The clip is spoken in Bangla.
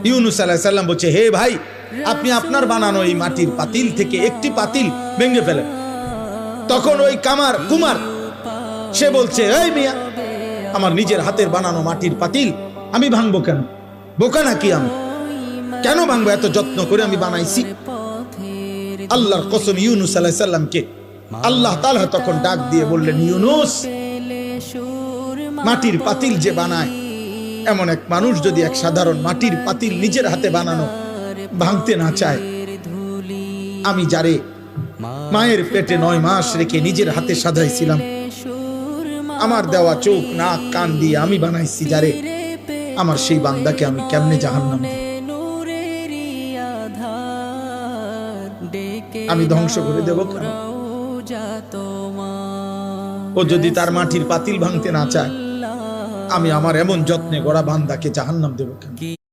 ইউনূস আলাইহিস সালাম বলছে, হে ভাই, আপনি আপনার বানানো এই মাটির পাতিল থেকে একটি পাতিল ভেঙে ফেলেন। তখন ওই কুমার সে বলছে, এই মিয়া, আমার নিজের হাতের বানানো মাটির পাতিল আমি ভাঙবো কেন? বোকা নাকি আমি? কেন ভাঙবো? এত যত্ন করে আমি বানাইছি। আল্লাহর কসম, ইউনূস আলাইহিস সালামকে আল্লাহ তাআলা তখন ডাক দিয়ে বললেন, ইউনূস, মাটির পাতিল যে বানায়, এমন এক মানুষ যদি এক সাধারণ মাটির পাতিল নিজের হাতে বানানো ভাঙতে না চায়, আমি যারে মায়ের পেটে 9 মাস রেখে নিজের হাতে সাজাইছিলাম, আমার দেওয়া চোখ নাক কান দিয়ে আমি বানাইছি যারে, আমার সেই বান্দাকে আমি কেমনে জাহান্নাম দিব? আমি ধ্বংস করে দেব কেন? ও যদি তার মাটির পাতিল ভাঙতে না চায়, আমি আমার এমন যত্নে গড়া বান্দাকে জাহান্নাম দেব কেন?